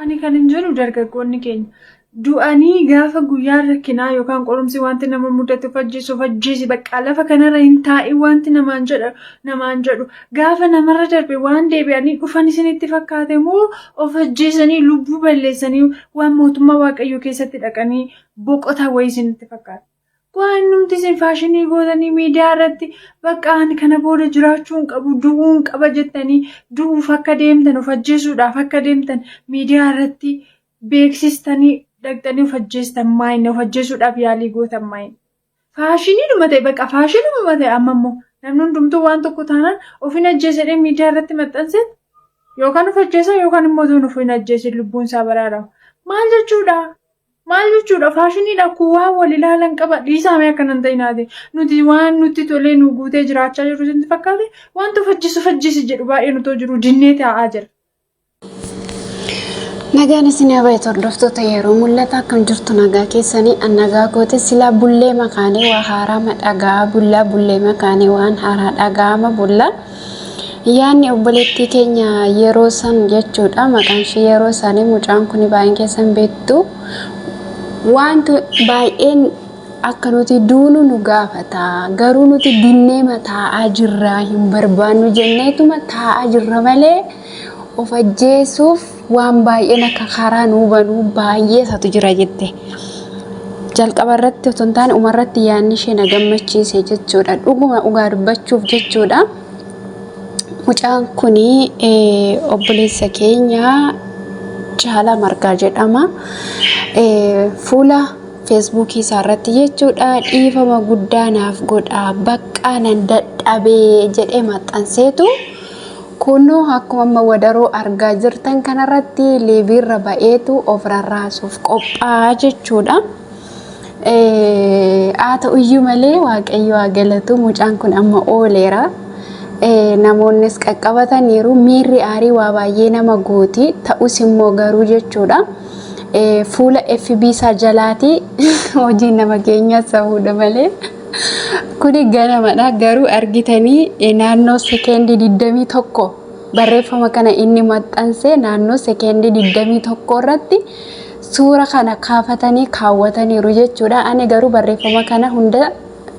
Ani kan hin jiru dargaggoonni keenya du'anii gaafa guyyaa rakkinaa yookaan qorumsi wanti nama mudatu fajjisu bakka lafa kanarra hin taa'in wanti namaan jedhu gaafa namarra darbe waan deebi'anii dhufan isinitti fakkaate moo of ajjeesanii lubbuu balleessanii waan mootummaa waaqayyoo keessatti dhaqanii boqotaa wayii isinitti fakkaate. Waan numti isin faashinii gootanii miidiyaa irratti bakka ani kana booda jiraachuun qabu du'uun qaba jettanii du'uuf akka deemtan of ajjeesuudhaaf akka deemtan miidiyaa irratti beeksistanii dhaqxanii of ajjeestan maayini of ajjeesuudhaaf yaalii gootan maayini. Faashinii dhuma ta'e bakka faashinii dhuma ta'e amma immoo namni hundumtuu waan tokko taanaan of hin ajjeesedhee miidiyaa irratti maxxanseet yookaan of ajjeesan yookaan immoo duun of hin ajjeesin lubbuun isaa baraaramu. Maal jechuudha? Maal jechuudha faashiniidha kuwaa wal ilaalan qaba dhiisaamee akkanan ta'inaati nuti waan nuti tolee nu guutee jiraachaa jirru isin fakkaate wanta fajjisi jedhu baay'ee nutoo jiru dinnee taa'aa jira. Nagaan isin abaytu hordoftoota yeroo mul'ata akkam jirtu nagaa keessanii annagaa goote sila bullee makaanii waa haaraa madhagaa bullaa bullee makaanii waan haaraa dhagaama bulla. Yaanni obboleettii keenya yeroo san jechuudha maqaan ishee yeroo isaanii mucaan kun baay'een keessan beektu. Wanti baay'een akka nuti duunu nu gaafata garuu nuti dinnee taa'aa jirra hin barbaannu jenneetuma taa'aa jirra malee of ajjeesuuf waan baay'een akka karaa nu banuu baay'ee isaatu jira jette. Jalqaba irratti otoo hin taane umarratti yaanni ishee na gammachiise jechuudha dhuguma dhugaa dubbachuuf jechuudha. Mucaan kun obboleessa keenya Caalaa Margaa jedhama. Fuula Facebook isaarratti jechuudha dhiifama guddaa naaf godha bakka nan dadhabee jedhee maxxanseetu kunoo akkuma amma wadaroo argaa jirtan kanarratti liiviirra ba'eetu of rarraasuuf qophaa'aa jechuudha. Haa ta'uyyuu malee waaqayyo haa galatu mucaan kun amma ooleera. Namoonnis qaqqabataniiru miirri aarii waa baay'ee nama gooti ta'us immoo garuu jechuudha. Fuula FB isaa jalaati hojii nama keenya sa'uudha malee kuni ganamadha garuu argitanii naannoo sekeendii 21 barreeffama kana inni maxxanse naannoo sekeendii 21 irratti suura kana kaafatanii kaawwataniiru jechuudha. Ani garuu barreeffama kana hunda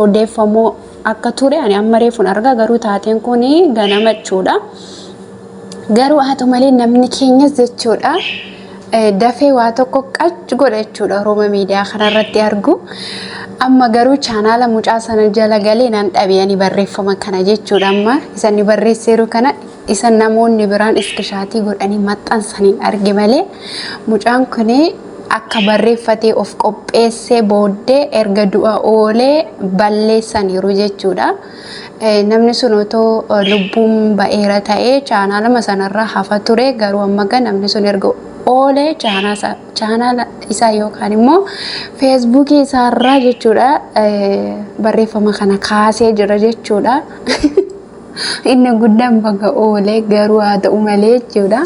odeeffamoo akka ture ani amma reefuun argaa garuu taateen kun ganama jechuudha. Garuu haa ta'u malee namni keenyas jechuudha. Dafee waa tokko qaccu godha jechuudha Oromoo miidiyaa kanarratti argu. Amma garuu chaanaala mucaa sana jala galee nan dhabiyanii barreeffama kana jechuudha. Amma isan barreesseeru kana isan namoonni biraan iskirshaatii godhanii maxxansaniin arge malee mucaan kun akka barreeffatee of qopheessee booddee erga du'a oolee balleessaniiru jechuudha. Namni sun otoo lubbuun ba'eera ta'ee chaanaala sanarraa hafa ture garuu amma namni sun erga oolee chaanaala isaa yookaan immoo Facebook isaarraa jechuudha barreeffama kana kaasee jira jechuudha. Inni guddaan baga oolee garuu haa ta'u malee jechuudha.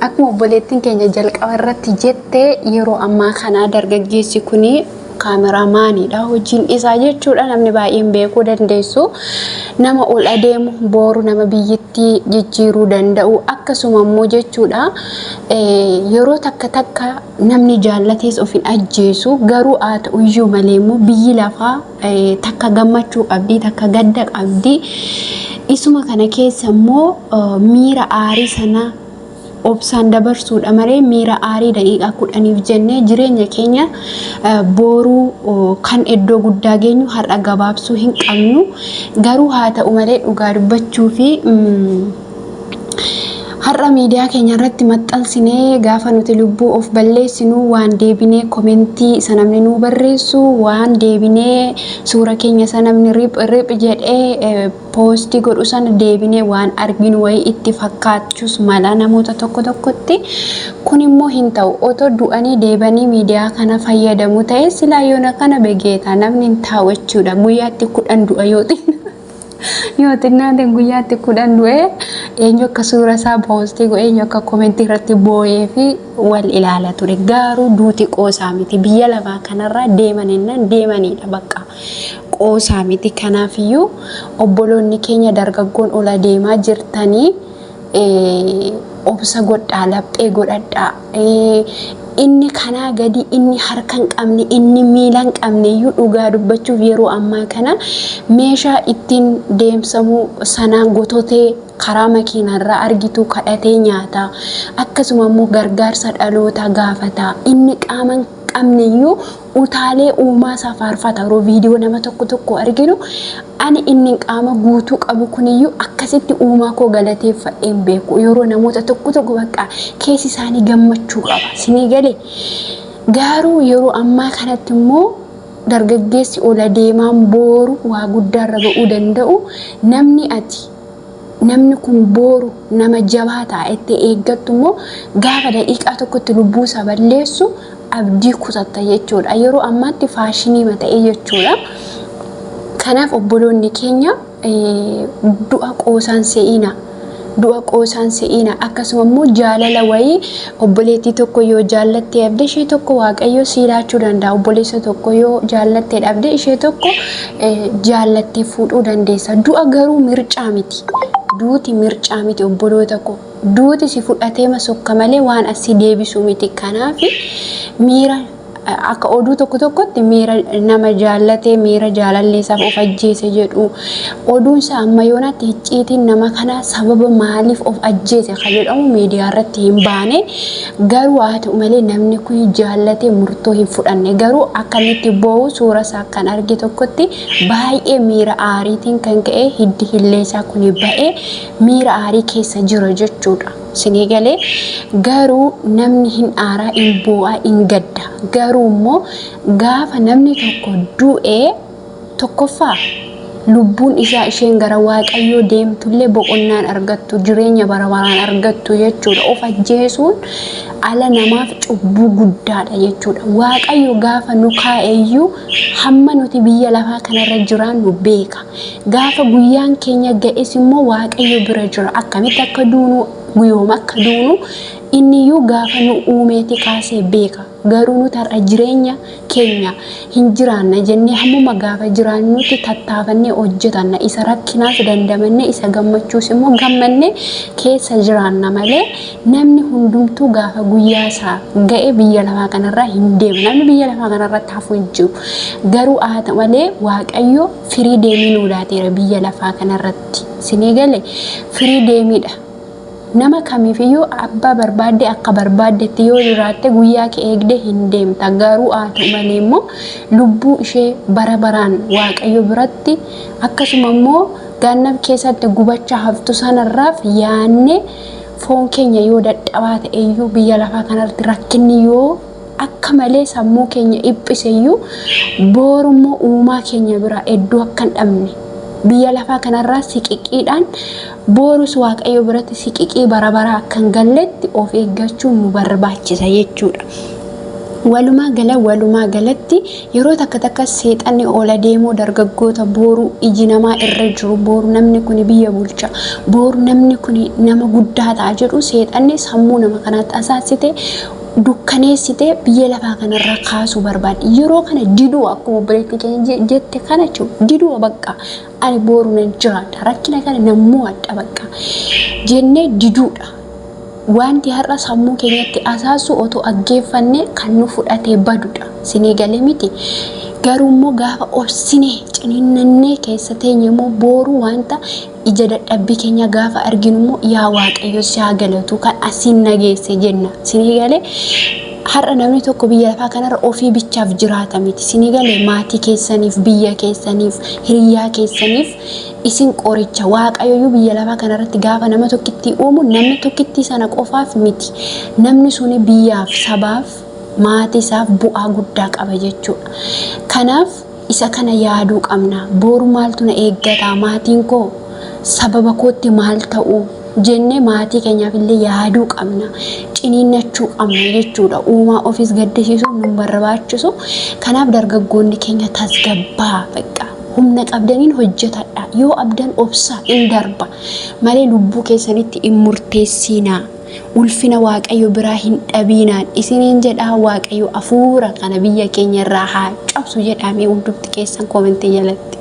Akkuma obboleettiin keenya jalqaba irratti jettee yeroo ammaa kana dargaggeessi kuni kaameraamaaniidha hojiin isaa jechuudha. Namni baay'een beekuu dandeessu nama ol adeemu booru nama biyyittii jijjiiruu danda'u akkasuma immoo jechuudha. Yeroo takka namni jaallatees of hin ajjeesu garuu haa ta'uyyuu malee immoo biyyi lafaa takka gammachuu qabdi takka gadda qabdi. Isuma kana keessa immoo miira aarii sana obsaan dabarsuudha malee miira aarii daqiiqaa 10 jennee jireenya keenya booruu kan iddoo guddaa geenyu har'a gabaabsuu hin qabnu. Garuu haa ta'u malee dhugaa dubbachuu fi har'a miidiyaa keenya irratti maxxansinee gaafa nuti lubbuu of balleessinu waan deebinee komentii isa namni nu barreessu waan deebinee suura keenya isa namni rip jedhee poostii godhu sana deebinee waan arginu wayii itti fakkaachus mala namoota tokkotti kun immoo hin ta'u otoo du'anii deebanii miidiyaa kana fayyadamu ta'e silaa yoona kana begeeta namni hin taa'u jechuudha. Guyyaatti 10 du'a yoo xinnaatiin guyyaatti 10 du'e eenyu akka suura isaa poostii godhe eenyu akka komentii irratti boo'ee fi wal ilaala ture. Garuu duuti qoosaa miti biyya lafaa kanarraa deemanidha bakka qoosaa miti. Kanaafiyyuu obboloonni keenya dargaggoon ola deemaa jirtanii obsa godhaa laphee godhadhaa inni kanaa gadi inni harka hin qabne inni miila hin qabne iyyuu dhugaa dubbachuuf yeroo ammaa kana meeshaa ittiin deemsamu sanaan gototee karaa makiinarraa argitu kadhatee nyaata akkasuma immoo gargaarsa dhaloota gaafata inni qaama hin qabne iyyuu utaalee uumaa isaa faarfata yeroo viidiyoo nama tokko arginu ani inni qaama guutuu qabu kuniyyuu akkasitti uumaa koo galateeffadheen beeku yeroo namoota tokko bakka keessi isaanii gammachuu qaba sinii galee garuu yeroo ammaa kanatti immoo dargaggeessi ola deemaan booru waa guddaarra ga'uu danda'u namni kun booru nama jabaa ta'etti eeggattu immoo gaafa daqiiqaa tokkotti lubbuu isaa balleessu abdii kutatta jechuudha yeroo ammaatti faashinii mata'ee jechuudha kanaaf obboloonni keenya du'a qoosaan se'ina akkasuma immoo jaalala wayii obboleettii tokko yoo jaallattee dhabde ishee tokko waaqayyo silaachuu danda'a obboleessa tokko yoo jaallattee dhabde ishee tokko jaallattee fuudhuu dandeessa du'a garuu mircaa miti duuti mircaa miti obboloota ko duuti si fudhatee masokka malee waan asii deebisu miti kanaaf miira akka oduu tokkotti miira nama jaallatee miira jaalalleessaaf of ajjeese jedhu oduun isaa amma yoonatti icciitiin nama kana sababa maaliif of ajjeese kan jedhamu miidiyaa irratti hin baane garuu haa ta'u malee namni kun jaallatee murtoo hin fudhanne garuu akkamitti boo'u suura isaa kan arge tokkotti baay'ee miira aariitiin kan ka'e hiddi hilleessaa kun ba'ee miira aarii keessa jira jechuudha. Sinii galee garuu namni hin aaraa hin boo'aa hin gadda garuu immoo gaafa namni tokko du'ee tokkoffaa lubbuun isaa isheen gara waaqayyoo deemtullee boqonnaan argattu jireenya barabaraan argattu jechuudha of ajjeesuun ala namaaf cubbuu guddaadha jechuudha waaqayyo gaafa nu kaa'eeyyuu hamma nuti biyya lafaa kanarra jiraannu beeka gaafa guyyaan keenya ga'es immoo waaqayyo bira jira akkamitti akka duunu guyyooma akka duunu inniyyuu gaafa nu uumeeti kaasee beeka garuu nuti har'a jireenya keenya hin jiraanna jennee hammuma gaafa jiraannutti tattaafannee hojjetanna isa rakkinaas dandamanne isa gammachuus immoo gammanne keessa jiraanna malee namni hundumtuu gaafa guyyaa isaa ga'e biyya lafaa kanarraa hin deemu namni biyya lafaa kanarratti hafu hin jiru garuu haa ta'u malee waaqayyo firii deemii nuu laateera biyya lafaa kanarratti sinii galee firii deemiidha. Nama kamiifiyyuu abbaa barbaadde akka barbaaddetti yoo jiraatte guyyaa kee eegde hin deemta garuu haa ta'u malee immoo lubbuu ishee bara baraan waaqayyo biratti akkasuma immoo gaannab keessatti gubachaa haftu sanarraaf yaanne foon keenya yoo dadhabaa ta'eyyuu biyya lafaa kanarratti rakkinni yoo akka malee sammuu keenya dhiphiseyyuu boorummoo uumaa keenya bira iddoo akka hin dhabne biyya lafaa kanarraa siqiqiidhaan boorus waaqayyo biratti siqiqii barabaraa kan galletti of eeggachuun nu barbaachisa jechuudha. Walumaa galatti yeroo takka seexanni oola deemuu dargaggoota booruu iji namaa irra jiru booru namni kun biyya bulcha booru namni kun nama guddaa ta'a jedhu seexanni sammuu nama kanaatti asaasite dukkaneessite biyya lafaa kanarraa kaasuu barbaade yeroo kana diduu akkuma obboleettii keenya jette kana diduu bakka ani booru nan jiraadha rakkina kana nammoo adda bakka jennee diduudha wanti har'a sammuu keenyatti asaasu otoo aggeeffanne kan nu fudhatee badudha sinii galee miti garuu immoo gaafa obsinee ciniinnannee keessa teenye immoo booruu wanta ija dadhabbii keenya gaafa arginu immoo yaa waaqayyo si haa galatu kan asiin nageesse jenna sinii galee har'a namni tokko biyya lafaa kanarra ofii bichaaf jiraata miti sinii galee maatii keessaniif biyya keessaniif hiriyaa keessaniif isin qoricha waaqayyo biyya lafaa kanarratti gaafa nama tokkitti uumu namni tokkitti sana qofaaf miti namni suni biyyaaf sabaaf maatii isaaf bu'aa guddaa qaba jechuudha kanaaf isa kana yaaduu qabna booru maaltu na eeggata maatiin koo sababa kootti maal ta'u jenne maatii keenyaaf illee yaaduu qabna ciniinnachuu qabna jechuudha uumaa ofiis gaddisiisuu nu barbaachisu kanaaf dargaggoonni keenya tasgabbaa bakka humna qabdaniin hojjetadha yoo abdan obsa in darba malee lubbuu keessanitti in murteessinaa ulfina waaqayyo biraa hin dhabiinaan isiniin jedhaa waaqayyo afuura kana biyya keenya irraa haa cabsu jedhamee hundumti keessan koomentii jalatti